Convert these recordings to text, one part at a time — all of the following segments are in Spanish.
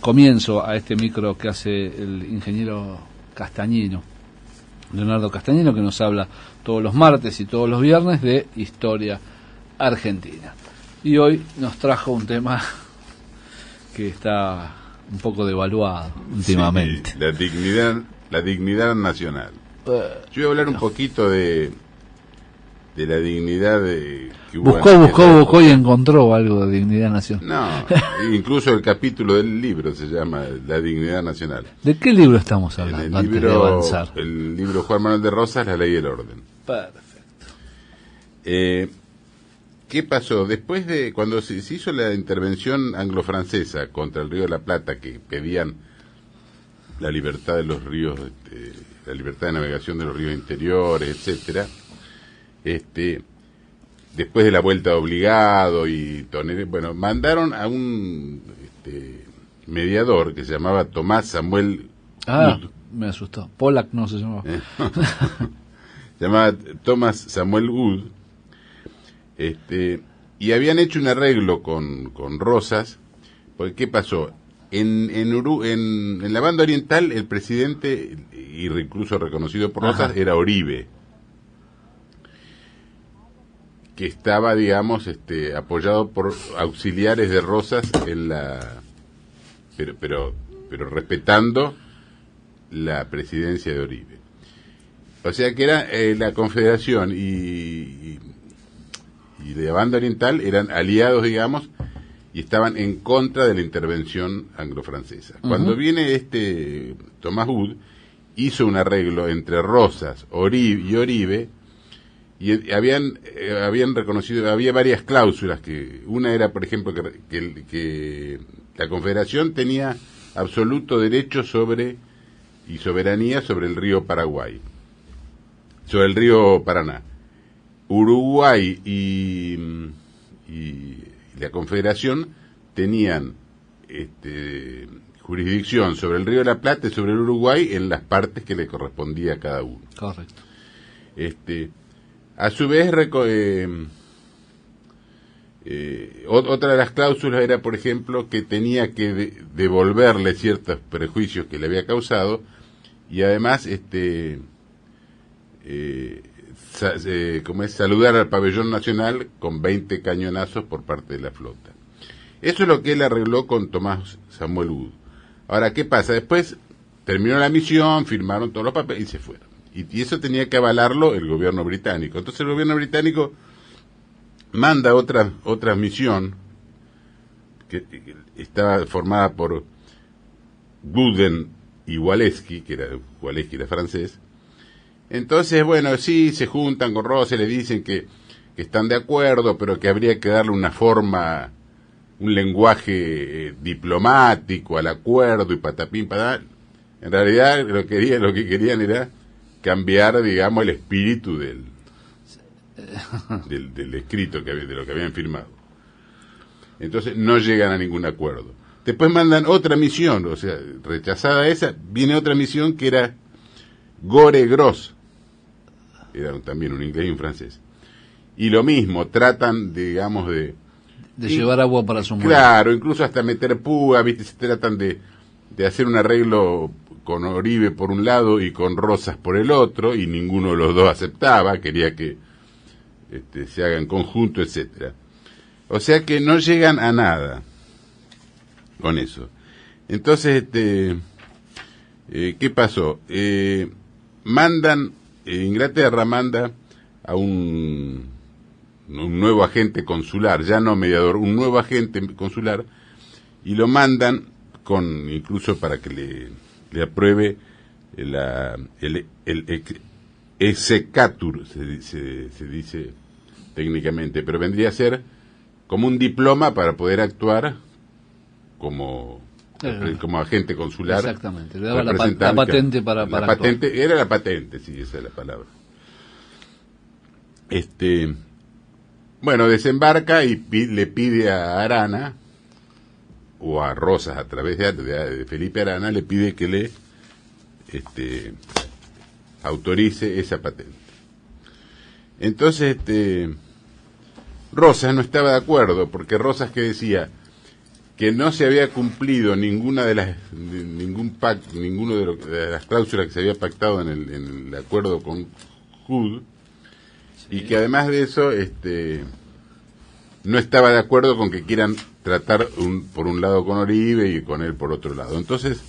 Comienzo a este micro que hace el ingeniero Castañino, Leonardo Castañino, que nos habla todos los martes y todos los viernes de historia argentina. Y hoy nos trajo un tema que está un poco devaluado últimamente. Sí, la dignidad nacional. Yo voy a hablar un poquito de la dignidad que hubo. Buscó y encontró algo de dignidad nacional. No, incluso el capítulo del libro se llama La dignidad nacional. ¿De qué libro estamos hablando antes de avanzar? El libro Juan Manuel de Rosas, La ley y el orden. Perfecto. ¿Qué pasó? Después de cuando se hizo la intervención anglo-francesa contra el Río de la Plata, que pedían la libertad de los ríos, la libertad de navegación de los ríos interiores, etcétera, después de la vuelta obligado y bueno, mandaron a un mediador que se llamaba Tomás Samuel Wood. Me asustó. Pollack no se llamaba. Se llamaba Tomás Samuel Wood. Y habían hecho un arreglo con Rosas, porque ¿qué pasó? En la banda oriental el presidente, y incluso reconocido por Rosas, era Oribe, que estaba, digamos, apoyado por auxiliares de Rosas en pero respetando la presidencia de Oribe. O sea que era la Confederación y de la banda oriental eran aliados, digamos, y estaban en contra de la intervención anglo-francesa. Cuando viene Tomás Wood, hizo un arreglo entre Rosas, Oribe, y habían reconocido, había varias cláusulas, que una era, por ejemplo, que la Confederación tenía absoluto derecho y soberanía sobre el río Paraguay, sobre el río Paraná. Uruguay y la Confederación tenían jurisdicción sobre el río de la Plata y sobre el Uruguay en las partes que le correspondía a cada uno. Correcto. A su vez, otra de las cláusulas era, por ejemplo, que tenía que devolverle ciertos prejuicios que le había causado, y además saludar al pabellón nacional con 20 cañonazos por parte de la flota. Eso es lo que él arregló con Tomás Samuel Wood. Ahora, ¿qué pasa? Después terminó la misión, firmaron todos los papeles y se fueron. Y eso tenía que avalarlo el gobierno británico. Entonces el gobierno británico manda otra misión que estaba formada por Guden y Walewski, Walewski era francés. Entonces, bueno, sí, se juntan con Rosas, le dicen que están de acuerdo, pero que habría que darle una forma, un lenguaje diplomático al acuerdo y patapín, patán. En realidad lo que querían era cambiar, digamos, el espíritu del escrito de lo que habían firmado. Entonces no llegan a ningún acuerdo. Después mandan otra misión, o sea, rechazada esa, viene otra misión que era Gore Gros, era también un inglés y un francés. Y lo mismo, tratan, digamos, de llevar agua para su mujer. Claro, incluso hasta meter púa, ¿viste? Se tratan de hacer un arreglo con Oribe por un lado y con Rosas por el otro, y ninguno de los dos aceptaba, quería que se haga en conjunto, etcétera. O sea que no llegan a nada con eso. Entonces, ¿qué pasó? Inglaterra manda a un nuevo agente consular, ya no mediador, un nuevo agente consular, y lo mandan incluso para que le apruebe el exequatur, se dice técnicamente, pero vendría a ser como un diploma para poder actuar como agente consular. Exactamente, le daba la patente para la patente, era la patente, sí, esa es la palabra. Bueno, desembarca y le pide a Arana, o a Rosas a través de Felipe Arana, le pide que le autorice esa patente. Entonces, Rosas no estaba de acuerdo, porque Rosas, que decía, que no se había cumplido ninguno de las cláusulas que se había pactado en el acuerdo con Hood, y que además de eso no estaba de acuerdo con que quieran tratar por un lado con Oribe y con él por otro lado. Entonces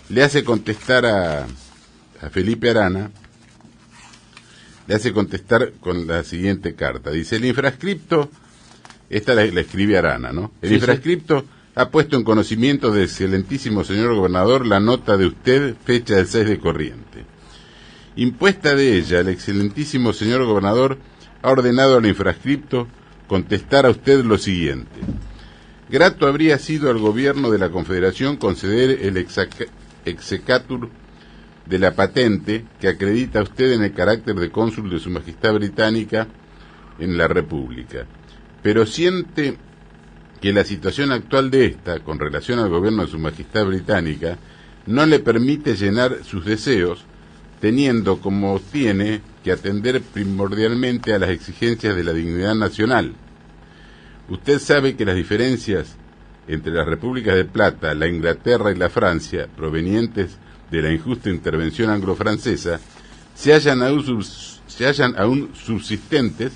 le hace contestar a Felipe Arana, le hace contestar con la siguiente carta. Dice: el infrascripto, esta la escribe Arana, ¿no? El infrascripto ha puesto en conocimiento del excelentísimo señor gobernador la nota de usted, fecha del 6 de corriente. Impuesta de ella, el excelentísimo señor gobernador ha ordenado al infrascripto contestar a usted lo siguiente. Grato habría sido al gobierno de la Confederación conceder el exequatur de la patente que acredita a usted en el carácter de cónsul de Su Majestad Británica en la República, pero siente que la situación actual de esta, con relación al gobierno de Su Majestad Británica, no le permite llenar sus deseos, teniendo como tiene que atender primordialmente a las exigencias de la dignidad nacional. Usted sabe que las diferencias entre las repúblicas de Plata, la Inglaterra y la Francia, provenientes de la injusta intervención anglo-francesa, se hallan aún subsistentes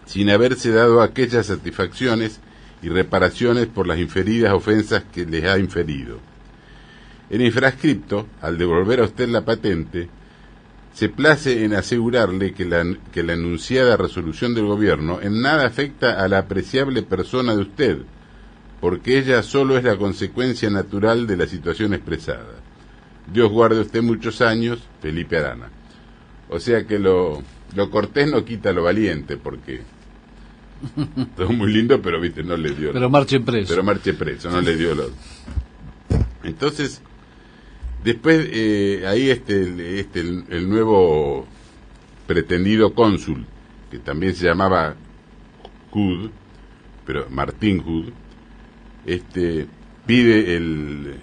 sin haberse dado aquellas satisfacciones y reparaciones por las inferidas ofensas que les ha inferido. El infrascripto, al devolver a usted la patente, se place en asegurarle que la enunciada resolución del gobierno en nada afecta a la apreciable persona de usted, porque ella solo es la consecuencia natural de la situación expresada. Dios guarde a usted muchos años, Felipe Arana. O sea que lo cortés no quita lo valiente, porque todo muy lindo, pero viste, no le dio. Pero marche preso. Pero marche preso, no le dio lo. Entonces, después ahí el nuevo pretendido cónsul, que también se llamaba Hood, pero Martín Hood, pide un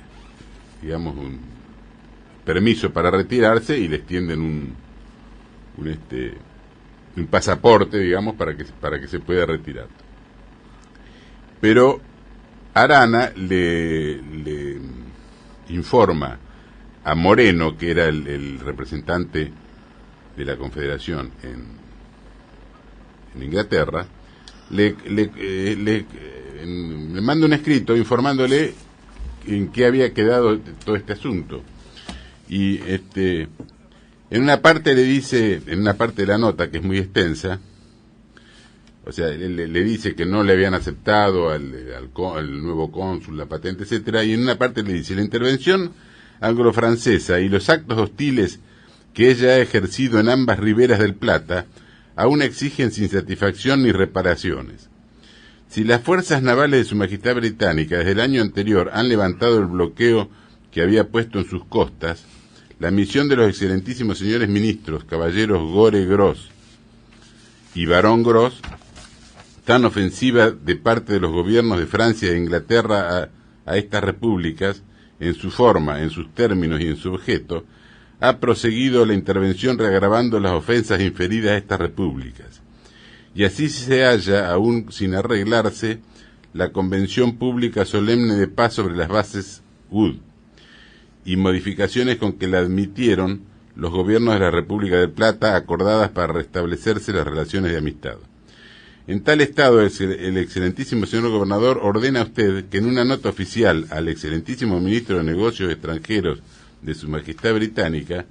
permiso para retirarse y le extienden un pasaporte, digamos, para que se pueda retirar. Pero Arana le informa a Moreno, que era el representante de la Confederación en Inglaterra, le manda un escrito informándole en qué había quedado todo este asunto. Y en una parte le dice, en una parte de la nota, que es muy extensa, o sea, le dice que no le habían aceptado al nuevo cónsul la patente, etcétera, y en una parte le dice: la intervención anglo-francesa y los actos hostiles que ella ha ejercido en ambas riberas del Plata aún exigen sin satisfacción ni reparaciones. Si las fuerzas navales de Su Majestad Británica desde el año anterior han levantado el bloqueo que había puesto en sus costas, la misión de los excelentísimos señores ministros, caballeros Gore Gros y Barón Gros, tan ofensiva de parte de los gobiernos de Francia e Inglaterra a estas repúblicas, en su forma, en sus términos y en su objeto, ha proseguido la intervención reagravando las ofensas inferidas a estas repúblicas. Y así se halla, aún sin arreglarse, la convención pública solemne de paz sobre las bases Wood, y modificaciones con que la admitieron los gobiernos de la República del Plata, acordadas para restablecerse las relaciones de amistad. En tal estado, el excelentísimo señor gobernador ordena a usted que en una nota oficial al excelentísimo ministro de Negocios Extranjeros de Su Majestad Británica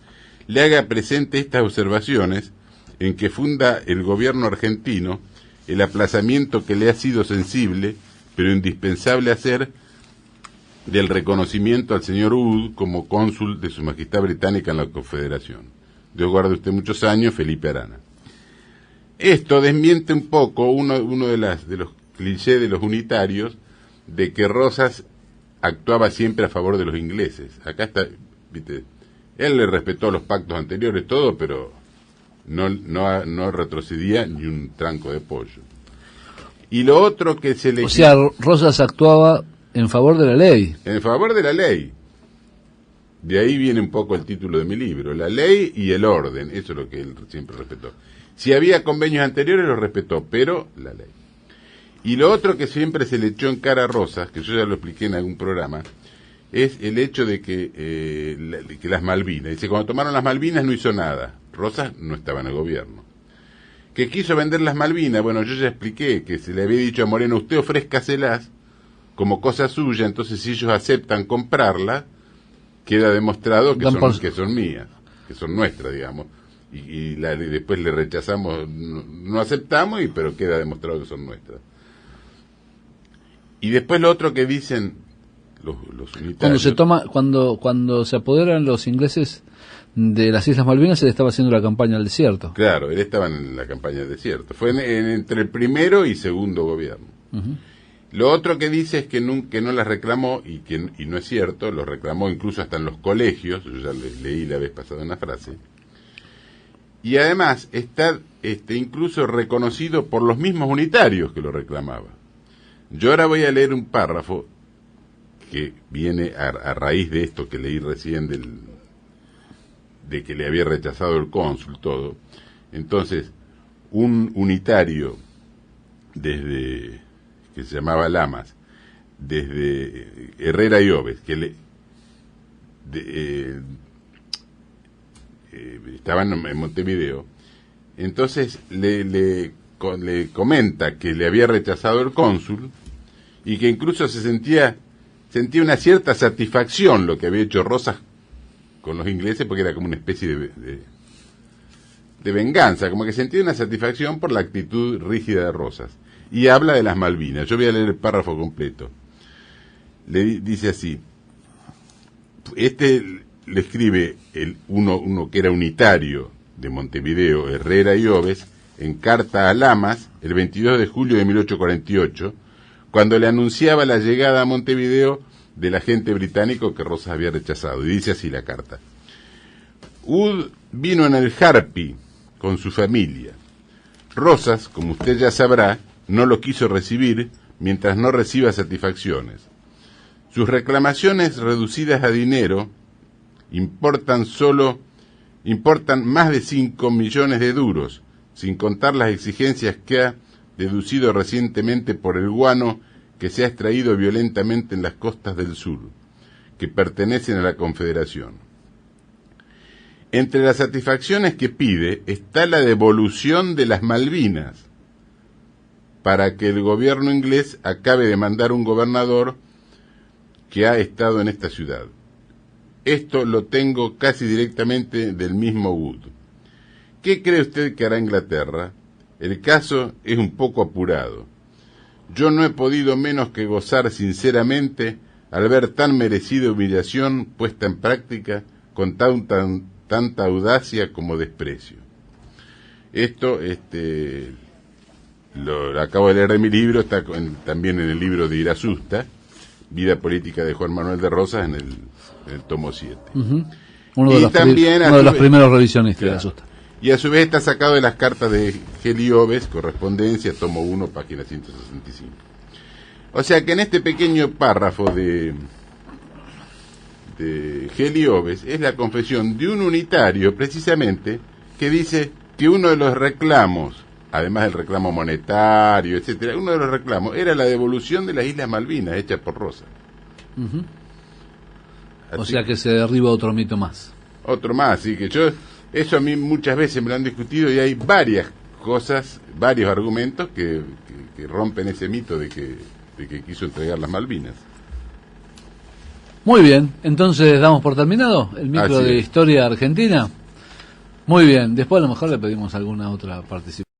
le haga presente estas observaciones, en que funda el gobierno argentino el aplazamiento que le ha sido sensible, pero indispensable hacer, del reconocimiento al señor Wood como cónsul de Su Majestad Británica en la Confederación. Dios guarde usted muchos años, Felipe Arana. Esto desmiente un poco uno de los clichés de los unitarios, de que Rosas actuaba siempre a favor de los ingleses. Acá está, viste, él le respetó los pactos anteriores, todo, pero no retrocedía ni un tranco de pollo. Y lo otro que se le... O sea, Rosas actuaba en favor de la ley. En favor de la ley. De ahí viene un poco el título de mi libro, la ley y el orden. Eso es lo que él siempre respetó. Si había convenios anteriores, los respetó, pero la ley. Y lo otro que siempre se le echó en cara a Rosas, que yo ya lo expliqué en algún programa, es el hecho de que las Malvinas, dice, cuando tomaron las Malvinas no hizo nada. Rosas no estaba en el gobierno. Que quiso vender las Malvinas, bueno, yo ya expliqué que se le había dicho a Moreno, usted ofrézcaselas como cosa suya, entonces si ellos aceptan comprarla, queda demostrado que son mías, que son nuestras, digamos. Y después le rechazamos, no aceptamos, pero queda demostrado que son nuestras. Y después lo otro que dicen los unitarios... Cuando se apoderan los ingleses de las Islas Malvinas, él estaba haciendo la campaña al desierto. Claro, él estaba en la campaña del desierto. Fue entre el primero y segundo gobierno. Uh-huh. Lo otro que dice es que no las reclamó, y no es cierto, los reclamó incluso hasta en los colegios, yo ya leí la vez pasada una frase, y además está incluso reconocido por los mismos unitarios que lo reclamaban. Yo ahora voy a leer un párrafo que viene a raíz de esto que leí recién de que le había rechazado el cónsul, todo. Entonces, un unitario que se llamaba Lamas, desde Herrera y Oves, que estaban en Montevideo, entonces le comenta que le había rechazado el cónsul y que incluso sentía una cierta satisfacción lo que había hecho Rosas con los ingleses, porque era como una especie de venganza, como que sentía una satisfacción por la actitud rígida de Rosas. Y habla de las Malvinas. Yo voy a leer el párrafo completo. Dice así, le escribe uno que era unitario de Montevideo, Herrera y Oves, en carta a Lamas, el 22 de julio de 1848, cuando le anunciaba la llegada a Montevideo del agente británico que Rosas había rechazado. Y dice así la carta. Wood vino en el Harpy con su familia. Rosas, como usted ya sabrá, no lo quiso recibir mientras no reciba satisfacciones. Sus reclamaciones reducidas a dinero importan más de 5 millones de duros, sin contar las exigencias que ha deducido recientemente por el guano que se ha extraído violentamente en las costas del sur, que pertenecen a la Confederación. Entre las satisfacciones que pide está la devolución de las Malvinas, para que el gobierno inglés acabe de mandar un gobernador que ha estado en esta ciudad. Esto lo tengo casi directamente del mismo Wood. ¿Qué cree usted que hará Inglaterra? El caso es un poco apurado. Yo no he podido menos que gozar sinceramente al ver tan merecida humillación puesta en práctica con tanta audacia como desprecio. Esto, lo acabo de leer de mi libro, está también en el libro de Irasusta, Vida Política de Juan Manuel de Rosas, en el tomo 7. Uh-huh. Uno de los primeros revisionistas, claro, de Irasusta. Y a su vez está sacado de las cartas de Geli Oves, correspondencia, tomo 1, página 165. O sea que en este pequeño párrafo de Geli Oves es la confesión de un unitario, precisamente, que dice que uno de los reclamos, además del reclamo monetario, etcétera, uno de los reclamos era la devolución de las Islas Malvinas, hecha por Rosas. Uh-huh. O sea que se derriba otro mito más. Otro más, sí, que eso a mí muchas veces me lo han discutido y hay varias cosas, varios argumentos que rompen ese mito de que quiso entregar las Malvinas. Muy bien, entonces damos por terminado el micro de historia argentina. Muy bien, después a lo mejor le pedimos alguna otra participación.